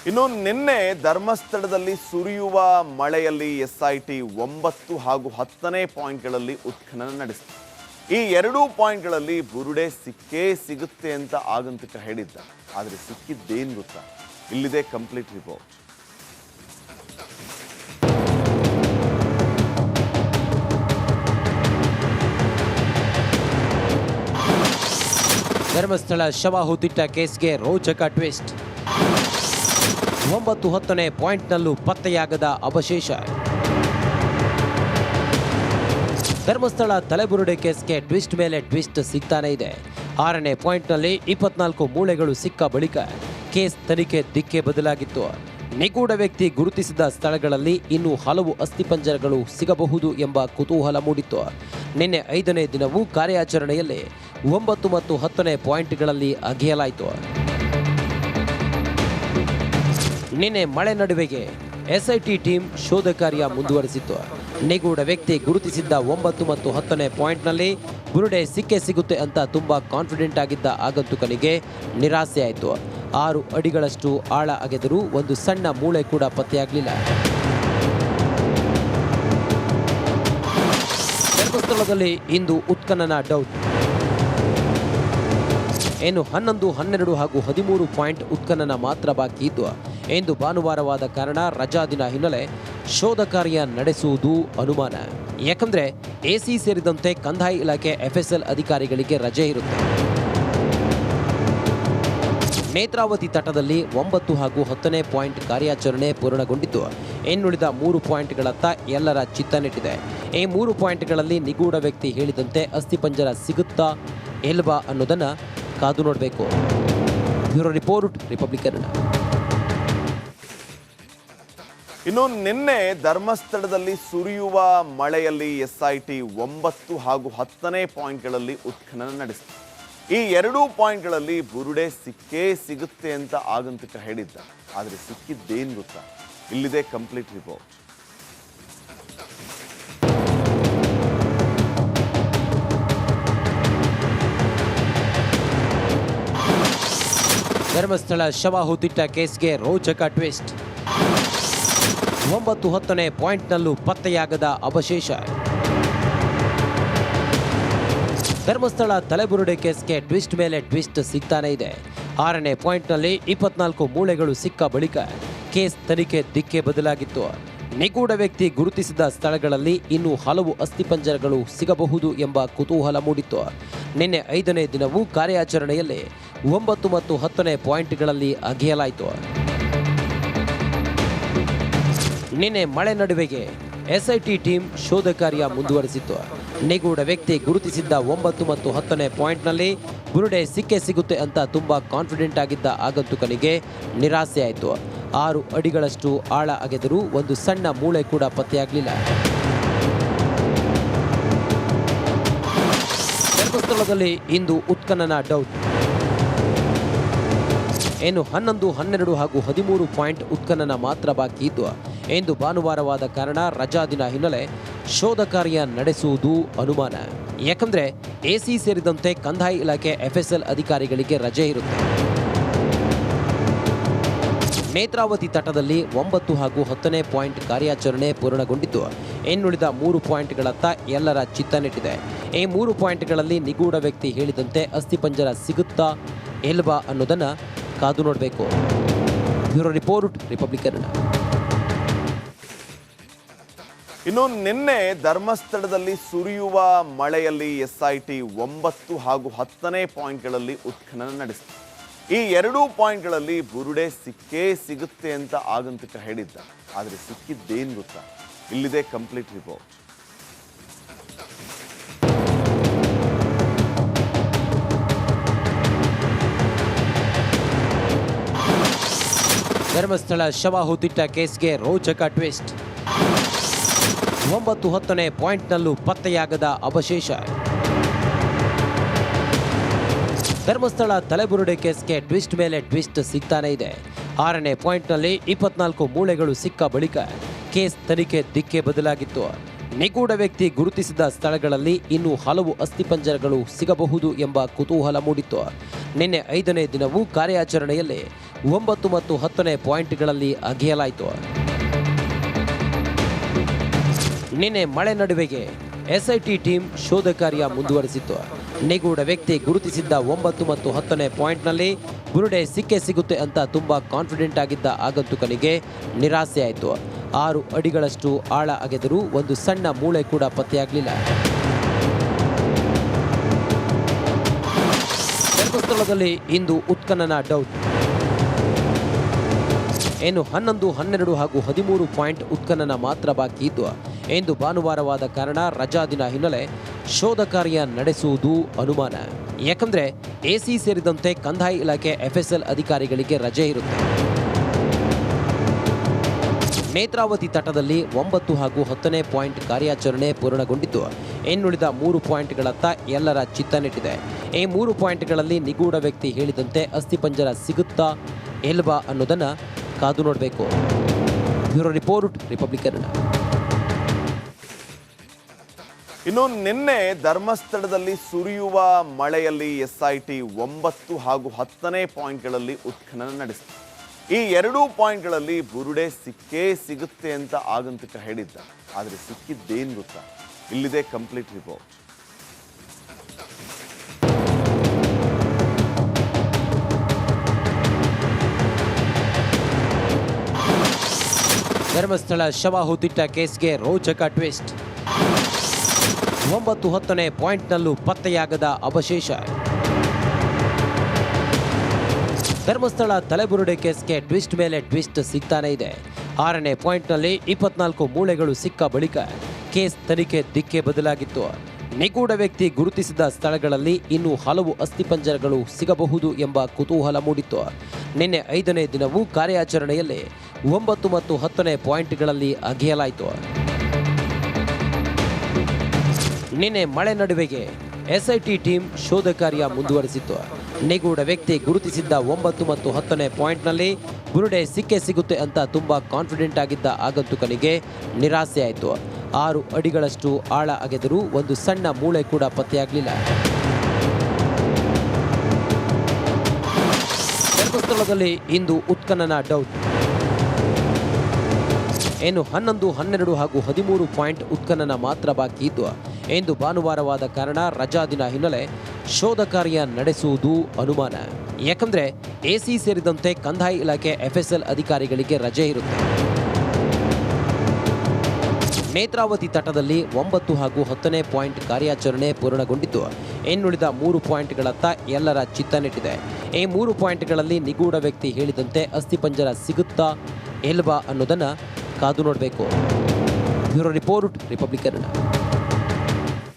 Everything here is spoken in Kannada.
ಇನ್ನು ನಿನ್ನೆ ಧರ್ಮಸ್ಥಳದಲ್ಲಿ ಸುರಿಯುವ ಮಳೆಯಲ್ಲಿ ಎಸ್ಐಟಿ 9 ಹಾಗೂ 10ನೇ ಪಾಯಿಂಟ್ಗಳಲ್ಲಿ ಉತ್ಖನನ ನಡೆಸಿತು. ಈ ಎರಡೂ ಪಾಯಿಂಟ್ಗಳಲ್ಲಿ ಬುರುಡೆ ಸಿಕ್ಕೇ ಸಿಗುತ್ತೆ ಅಂತ ಆಗಂತುಕ ಹೇಳಿದ್ದ. ಆದರೆ ಸಿಕ್ಕಿದ್ದೇನು ಗೊತ್ತಾ? ಇಲ್ಲಿದೆ ಕಂಪ್ಲೀಟ್ ರಿಪೋರ್ಟ್. ಧರ್ಮಸ್ಥಳ ಶವ ಹೂತಿಟ್ಟ ಕೇಸ್ಗೆ ರೋಚಕ ಟ್ವಿಸ್ಟ್. 9-10ನೇ ಪಾಯಿಂಟ್ನಲ್ಲೂ ಪತ್ತೆಯಾಗದ ಅವಶೇಷ. ಧರ್ಮಸ್ಥಳ ತಲೆಬುರುಡೆ ಕೇಸ್ಗೆ ಟ್ವಿಸ್ಟ್ ಮೇಲೆ ಟ್ವಿಸ್ಟ್ ಸಿಗ್ತಾನೆ ಇದೆ. 6ನೇ ಪಾಯಿಂಟ್ನಲ್ಲಿ 24 ಮೂಳೆಗಳು ಸಿಕ್ಕ ಬಳಿಕ ಕೇಸ್ ತನಿಖೆ ದಿಕ್ಕೆ ಬದಲಾಗಿತ್ತು. ನಿಗೂಢ ವ್ಯಕ್ತಿ ಗುರುತಿಸಿದ ಸ್ಥಳಗಳಲ್ಲಿ ಇನ್ನೂ ಹಲವು ಅಸ್ಥಿಪಂಜರಗಳು ಸಿಗಬಹುದು ಎಂಬ ಕುತೂಹಲ ಮೂಡಿತ್ತು. ನಿನ್ನೆ 5ನೇ ದಿನವೂ ಕಾರ್ಯಾಚರಣೆಯಲ್ಲಿ 9 ಮತ್ತು 10ನೇ ಪಾಯಿಂಟ್ಗಳಲ್ಲಿ ಅಗೆಯಲಾಯಿತು. ನಿನ್ನೆ ಮಳೆ ನಡುವೆಗೆ ಎಸ್ಐಟಿ ಟೀಮ್ ಶೋಧ ಕಾರ್ಯ ಮುಂದುವರೆಸಿತ್ತು. ನಿಗೂಢ ವ್ಯಕ್ತಿ ಗುರುತಿಸಿದ್ದ 9 ಮತ್ತು 10ನೇ ಪಾಯಿಂಟ್ನಲ್ಲಿ ಬುರುಡೆ ಸಿಕ್ಕೇ ಸಿಗುತ್ತೆ ಅಂತ ತುಂಬಾ ಕಾನ್ಫಿಡೆಂಟ್ ಆಗಿದ್ದ ಆಗಂತುಕನಿಗೆ ನಿರಾಸೆಯಾಯಿತು. 6 ಅಡಿಗಳಷ್ಟು ಆಳ ಅಗೆದರೂ ಒಂದು ಸಣ್ಣ ಮೂಳೆ ಕೂಡ ಪತ್ತೆಯಾಗಲಿಲ್ಲ. ಧರ್ಮಸ್ಥಳದಲ್ಲಿ ಇಂದು ಉತ್ಖನನ ಡೌಟ್. ಇನ್ನು 11, 12 ಹಾಗೂ 13 ಪಾಯಿಂಟ್ ಉತ್ಖನನ ಮಾತ್ರ ಬಾಕಿ ಇದ್ದು, ಇಂದು ಭಾನುವಾರವಾದ ಕಾರಣ ರಜಾ ದಿನ ಹಿನ್ನೆಲೆ ಶೋಧ ಕಾರ್ಯ ನಡೆಸುವುದು ಅನುಮಾನ. ಯಾಕಂದ್ರೆ ಎಸಿ ಸೇರಿದಂತೆ ಕಂದಾಯ ಇಲಾಖೆ FSL ಅಧಿಕಾರಿಗಳಿಗೆ ರಜೆ ಇರುತ್ತೆ. ನೇತ್ರಾವತಿ ತಟದಲ್ಲಿ 9 ಹಾಗೂ 10ನೇ ಪಾಯಿಂಟ್ ಕಾರ್ಯಾಚರಣೆ ಪೂರ್ಣಗೊಂಡಿದ್ದು, ಇನ್ನುಳಿದ 3 ಪಾಯಿಂಟ್ಗಳತ್ತ ಎಲ್ಲರ ಚಿತ್ತ ನೆಟ್ಟಿದೆ. ಈ 3 ಪಾಯಿಂಟ್ಗಳಲ್ಲಿ ನಿಗೂಢ ವ್ಯಕ್ತಿ ಹೇಳಿದಂತೆ ಅಸ್ಥಿಪಂಜರ ಸಿಗುತ್ತಾ ಇಲ್ವಾ ಅನ್ನೋದನ್ನ ಕಾದು ನೋಡಬೇಕು. Bureau report, republic Kannada. ಇನ್ನು ನಿನ್ನೆ ಧರ್ಮಸ್ಥಳದಲ್ಲಿ ಸುರಿಯುವ ಮಳೆಯಲ್ಲಿ ಎಸ್ಐಟಿ 9 ಹಾಗೂ 10ನೇ ಪಾಯಿಂಟ್ಗಳಲ್ಲಿ ಉತ್ಖನನ ನಡೆಸಿತು. ಈ ಎರಡೂ ಪಾಯಿಂಟ್ಗಳಲ್ಲಿ ಬುರುಡೆ ಸಿಕ್ಕೇ ಸಿಗುತ್ತೆ ಅಂತ ಆಗಂತುಕ ಹೇಳಿದ್ದ. ಆದರೆ ಸಿಕ್ಕಿದ್ದೇನು ಗೊತ್ತಾ? ಇಲ್ಲಿದೆ ಕಂಪ್ಲೀಟ್ ರಿಪೋರ್ಟ್. ಧರ್ಮಸ್ಥಳ ಶವ ಹೂತಿಟ್ಟ ಕೇಸ್ಗೆ ರೋಚಕ ಟ್ವಿಸ್ಟ್. 9-10ನೇ ಪಾಯಿಂಟ್ನಲ್ಲೂ ಪತ್ತೆಯಾಗದ ಅವಶೇಷ. ಧರ್ಮಸ್ಥಳ ತಲೆಬುರುಡೆ ಕೇಸ್ಗೆ ಟ್ವಿಸ್ಟ್ ಮೇಲೆ ಟ್ವಿಸ್ಟ್ ಸಿಗ್ತಾನೆ ಇದೆ. 6ನೇ ಪಾಯಿಂಟ್ನಲ್ಲಿ 24 ಮೂಳೆಗಳು ಸಿಕ್ಕ ಬಳಿಕ ಕೇಸ್ ತನಿಖೆ ದಿಕ್ಕೆ ಬದಲಾಗಿತ್ತು. ನಿಗೂಢ ವ್ಯಕ್ತಿ ಗುರುತಿಸಿದ ಸ್ಥಳಗಳಲ್ಲಿ ಇನ್ನೂ ಹಲವು ಅಸ್ಥಿಪಂಜರಗಳು ಸಿಗಬಹುದು ಎಂಬ ಕುತೂಹಲ ಮೂಡಿತ್ತು. ನಿನ್ನೆ 5ನೇ ದಿನವೂ ಕಾರ್ಯಾಚರಣೆಯಲ್ಲಿ 9 ಮತ್ತು 10ನೇ ಪಾಯಿಂಟ್ಗಳಲ್ಲಿ ಅಗೆಯಲಾಯಿತು. ನಿನ್ನೆ ಮಳೆ ನಡುವೆಗೆ ಎಸ್ಐಟಿ ಟೀಮ್ ಶೋಧ ಕಾರ್ಯ ಮುಂದುವರೆಸಿತ್ತು. ನಿಗೂಢ ವ್ಯಕ್ತಿ ಗುರುತಿಸಿದ್ದ 9 ಮತ್ತು 10ನೇ ಪಾಯಿಂಟ್ನಲ್ಲಿ ಬುರುಡೆ ಸಿಕ್ಕೇ ಸಿಗುತ್ತೆ ಅಂತ ತುಂಬಾ ಕಾನ್ಫಿಡೆಂಟ್ ಆಗಿದ್ದ ಆಗಂತುಕನಿಗೆ ನಿರಾಸೆಯಾಯಿತು. 6 ಅಡಿಗಳಷ್ಟು ಆಳ ಅಗೆದರೂ ಒಂದು ಸಣ್ಣ ಮೂಳೆ ಕೂಡ ಪತ್ತೆಯಾಗಲಿಲ್ಲ. ಧರ್ಮಸ್ಥಳದಲ್ಲಿ ಇಂದು ಉತ್ಖನನ ಡೌಟ್. ಇನ್ನು 11, 12 ಹಾಗೂ 13 ಪಾಯಿಂಟ್ ಉತ್ಖನನ ಮಾತ್ರ ಬಾಕಿ ಇದ್ದು, ಇಂದು ಭಾನುವಾರವಾದ ಕಾರಣ ರಜಾ ದಿನ ಹಿನ್ನೆಲೆ ಶೋಧ ಕಾರ್ಯ ನಡೆಸುವುದು ಅನುಮಾನ. ಯಾಕಂದ್ರೆ ಎಸಿ ಸೇರಿದಂತೆ ಕಂದಾಯ ಇಲಾಖೆ FSL ಅಧಿಕಾರಿಗಳಿಗೆ ರಜೆ ಇರುತ್ತೆ. ನೇತ್ರಾವತಿ ತಟದಲ್ಲಿ 9 ಹಾಗೂ 10ನೇ ಪಾಯಿಂಟ್ ಕಾರ್ಯಾಚರಣೆ ಪೂರ್ಣಗೊಂಡಿದ್ದು, ಇನ್ನುಳಿದ 3 ಪಾಯಿಂಟ್ಗಳತ್ತ ಎಲ್ಲರ ಚಿತ್ತ ನೆಟ್ಟಿದೆ. ಈ 3 ಪಾಯಿಂಟ್ಗಳಲ್ಲಿ ನಿಗೂಢ ವ್ಯಕ್ತಿ ಹೇಳಿದಂತೆ ಅಸ್ಥಿಪಂಜರ ಸಿಗುತ್ತಾ ಇಲ್ವಾ ಅನ್ನೋದನ್ನ ಕಾದು ನೋಡಬೇಕು. Bureau report, republic Kannada. ಇನ್ನು ನಿನ್ನೆ ಧರ್ಮಸ್ಥಳದಲ್ಲಿ ಸುರಿಯುವ ಮಳೆಯಲ್ಲಿ ಎಸ್ಐಟಿ 9 ಹಾಗೂ 10ನೇ ಪಾಯಿಂಟ್ಗಳಲ್ಲಿ ಉತ್ಖನನ ನಡೆಸಿತು. ಈ ಎರಡೂ ಪಾಯಿಂಟ್ಗಳಲ್ಲಿ ಬುರುಡೆ ಸಿಕ್ಕೇ ಸಿಗುತ್ತೆ ಅಂತ ಆಗಂತುಕ ಹೇಳಿದ್ದ. ಆದರೆ ಸಿಕ್ಕಿದ್ದೇನು ಗೊತ್ತಾ? ಇಲ್ಲಿದೆ ಕಂಪ್ಲೀಟ್ ರಿಪೋರ್ಟ್. ಧರ್ಮಸ್ಥಳ ಶವ ಹೂತಿಟ್ಟ ಕೇಸ್ಗೆ ರೋಚಕ ಟ್ವಿಸ್ಟ್. 9-10ನೇ ಪಾಯಿಂಟ್ನಲ್ಲೂ ಪತ್ತೆಯಾಗದ ಅವಶೇಷ. ಧರ್ಮಸ್ಥಳ ತಲೆಬುರುಡೆ ಕೇಸ್ಗೆ ಟ್ವಿಸ್ಟ್ ಮೇಲೆ ಟ್ವಿಸ್ಟ್ ಸಿಗ್ತಾನೆ ಇದೆ. 6ನೇ ಪಾಯಿಂಟ್ನಲ್ಲಿ 24 ಮೂಳೆಗಳು ಸಿಕ್ಕ ಬಳಿಕ ಕೇಸ್ ತನಿಖೆ ದಿಕ್ಕೆ ಬದಲಾಗಿತ್ತು. ನಿಗೂಢ ವ್ಯಕ್ತಿ ಗುರುತಿಸಿದ ಸ್ಥಳಗಳಲ್ಲಿ ಇನ್ನೂ ಹಲವು ಅಸ್ಥಿಪಂಜರಗಳು ಸಿಗಬಹುದು ಎಂಬ ಕುತೂಹಲ ಮೂಡಿತ್ತು. ನಿನ್ನೆ 5ನೇ ದಿನವೂ ಕಾರ್ಯಾಚರಣೆಯಲ್ಲಿ 9 ಮತ್ತು 10ನೇ ಪಾಯಿಂಟ್ಗಳಲ್ಲಿ ಅಗೆಯಲಾಯಿತು. ನಿನ್ನೆ ಮಳೆ ನಡುವೆಗೆ ಎಸ್ಐಟಿ ಟೀಮ್ ಶೋಧ ಕಾರ್ಯ ಮುಂದುವರಿಸಿತ್ತು. ನಿಗೂಢ ವ್ಯಕ್ತಿ ಗುರುತಿಸಿದ್ದ 9 ಮತ್ತು 10ನೇ ಪಾಯಿಂಟ್ನಲ್ಲಿ ಬುರುಡೆ ಸಿಕ್ಕೇ ಸಿಗುತ್ತೆ ಅಂತ ತುಂಬಾ ಕಾನ್ಫಿಡೆಂಟ್ ಆಗಿದ್ದ ಆಗಂತುಕನಿಗೆ ನಿರಾಸೆಯಾಯಿತು. 6 ಅಡಿಗಳಷ್ಟು ಆಳ ಅಗೆದರೂ ಒಂದು ಸಣ್ಣ ಮೂಳೆ ಕೂಡ ಪತ್ತೆಯಾಗಲಿಲ್ಲ. ಧರ್ಮಸ್ಥಳದಲ್ಲಿ ಇಂದು ಉತ್ಖನನ ಡೌಟ್. ಇನ್ನು 11, 12 ಹಾಗೂ 13 ಪಾಯಿಂಟ್ ಉತ್ಖನನ ಮಾತ್ರ ಬಾಕಿ ಇದ್ದು, ಇಂದು ಭಾನುವಾರವಾದ ಕಾರಣ ರಜಾ ದಿನ ಹಿನ್ನೆಲೆ ಶೋಧ ಕಾರ್ಯ ನಡೆಸುವುದು ಅನುಮಾನ. ಯಾಕಂದ್ರೆ ಎಸಿ ಸೇರಿದಂತೆ ಕಂದಾಯ ಇಲಾಖೆ FSL ಅಧಿಕಾರಿಗಳಿಗೆ ರಜೆ ಇರುತ್ತೆ. ನೇತ್ರಾವತಿ ತಟದಲ್ಲಿ 9 ಹಾಗೂ 10ನೇ ಪಾಯಿಂಟ್ ಕಾರ್ಯಾಚರಣೆ ಪೂರ್ಣಗೊಂಡಿದ್ದು, ಇನ್ನುಳಿದ 3 ಪಾಯಿಂಟ್ಗಳತ್ತ ಎಲ್ಲರ ಚಿತ್ತ ನೆಟ್ಟಿದೆ. ಈ 3 ಪಾಯಿಂಟ್ಗಳಲ್ಲಿ ನಿಗೂಢ ವ್ಯಕ್ತಿ ಹೇಳಿದಂತೆ ಅಸ್ಥಿಪಂಜರ ಸಿಗುತ್ತಾ ಇಲ್ವಾ ಅನ್ನೋದನ್ನ ಕಾದು ನೋಡಬೇಕು. Bureau report, republic Kannada. ಇನ್ನು ನಿನ್ನೆ ಧರ್ಮಸ್ಥಳದಲ್ಲಿ ಸುರಿಯುವ ಮಳೆಯಲ್ಲಿ SIT 9 ಹಾಗೂ 10ನೇ ಪಾಯಿಂಟ್ಗಳಲ್ಲಿ ಉತ್ಖನನ ನಡೆಸಿತು. ಈ 2 ಪಾಯಿಂಟ್ಗಳಲ್ಲಿ ಬುರುಡೆ ಸಿಕ್ಕೇ ಸಿಗುತ್ತೆ ಅಂತ ಆಗಂತುಕ ಹೇಳಿದ್ದ. ಆದರೆ ಸಿಕ್ಕಿದ್ದೇನು ಗೊತ್ತಾ? ಇಲ್ಲಿದೆ ಕಂಪ್ಲೀಟ್ ರಿಪೋರ್ಟ್. ಧರ್ಮಸ್ಥಳ ಶವ ಹೂತಿಟ್ಟ ಕೇಸ್ಗೆ ರೋಚಕ ಟ್ವಿಸ್ಟ್. 9, 10ನೇ ಪಾಯಿಂಟ್ನಲ್ಲೂ ಪತ್ತೆಯಾಗದ ಅವಶೇಷ. ಧರ್ಮಸ್ಥಳ ತಲೆಬುರುಡೆ ಕೇಸ್ಗೆ ಟ್ವಿಸ್ಟ್ ಮೇಲೆ ಟ್ವಿಸ್ಟ್ ಸಿಗ್ತಾನೆ ಇದೆ. 6ನೇ ಪಾಯಿಂಟ್ನಲ್ಲಿ 24 ಮೂಳೆಗಳು ಸಿಕ್ಕ ಬಳಿಕ ಕೇಸ್ ತನಿಖೆ ದಿಕ್ಕೆ ಬದಲಾಗಿತ್ತು. ನಿಗೂಢ ವ್ಯಕ್ತಿ ಗುರುತಿಸಿದ ಸ್ಥಳಗಳಲ್ಲಿ ಇನ್ನೂ ಹಲವು ಅಸ್ಥಿಪಂಜರಗಳು ಸಿಗಬಹುದು ಎಂಬ ಕುತೂಹಲ ಮೂಡಿತ್ತು. ನಿನ್ನೆ 5ನೇ ದಿನವೂ ಕಾರ್ಯಾಚರಣೆಯಲ್ಲಿ 9 ಮತ್ತು 10ನೇ ಪಾಯಿಂಟ್ಗಳಲ್ಲಿ ಅಗೆಯಲಾಯಿತು. ನಿನ್ನೆ ಮಳೆ ನಡುವೆಗೆ ಎಸ್ಐಟಿ ಟೀಮ್ ಶೋಧ ಕಾರ್ಯ ಮುಂದುವರಿಸಿತ್ತು. ನಿಗೂಢ ವ್ಯಕ್ತಿ ಗುರುತಿಸಿದ್ದ 9 ಮತ್ತು 10ನೇ ಪಾಯಿಂಟ್ನಲ್ಲಿ ಬುರುಡೆ ಸಿಕ್ಕೇ ಸಿಗುತ್ತೆ ಅಂತ ತುಂಬಾ ಕಾನ್ಫಿಡೆಂಟ್ ಆಗಿದ್ದ ಆಗಂತುಕನಿಗೆ ನಿರಾಸೆಯಾಯಿತು. 6 ಅಡಿಗಳಷ್ಟು ಆಳ ಅಗೆದರೂ ಒಂದು ಸಣ್ಣ ಮೂಳೆ ಕೂಡ ಪತ್ತೆಯಾಗಲಿಲ್ಲ. ಧರ್ಮಸ್ಥಳದಲ್ಲಿ ಇಂದು ಉತ್ಖನನ ಡೌಟ್. ಇನ್ನು 11, 12 ಹಾಗೂ 13 ಪಾಯಿಂಟ್ ಉತ್ಖನನ ಮಾತ್ರ ಬಾಕಿ ಇದ್ದು, ಇಂದು ಭಾನುವಾರವಾದ ಕಾರಣ ರಜಾ ದಿನ ಹಿನ್ನೆಲೆ ಶೋಧ ಕಾರ್ಯ ನಡೆಸುವುದು ಅನುಮಾನ. ಯಾಕಂದ್ರೆ ಎಸಿ ಸೇರಿದಂತೆ ಕಂದಾಯ ಇಲಾಖೆ FSL ಅಧಿಕಾರಿಗಳಿಗೆ ರಜೆ ಇರುತ್ತೆ. ನೇತ್ರಾವತಿ ತಟದಲ್ಲಿ 9 ಹಾಗೂ 10ನೇ ಪಾಯಿಂಟ್ ಕಾರ್ಯಾಚರಣೆ ಪೂರ್ಣಗೊಂಡಿದ್ದು, ಇನ್ನುಳಿದ 3 ಪಾಯಿಂಟ್ಗಳತ್ತ ಎಲ್ಲರ ಚಿತ್ತ ನೆಟ್ಟಿದೆ. ಈ 3 ಪಾಯಿಂಟ್ಗಳಲ್ಲಿ ನಿಗೂಢ ವ್ಯಕ್ತಿ ಹೇಳಿದಂತೆ ಅಸ್ಥಿಪಂಜರ ಸಿಗುತ್ತಾ ಇಲ್ವಾ ಅನ್ನೋದನ್ನ ಕಾದು ನೋಡಬೇಕು. Bureau report, republic Kannada.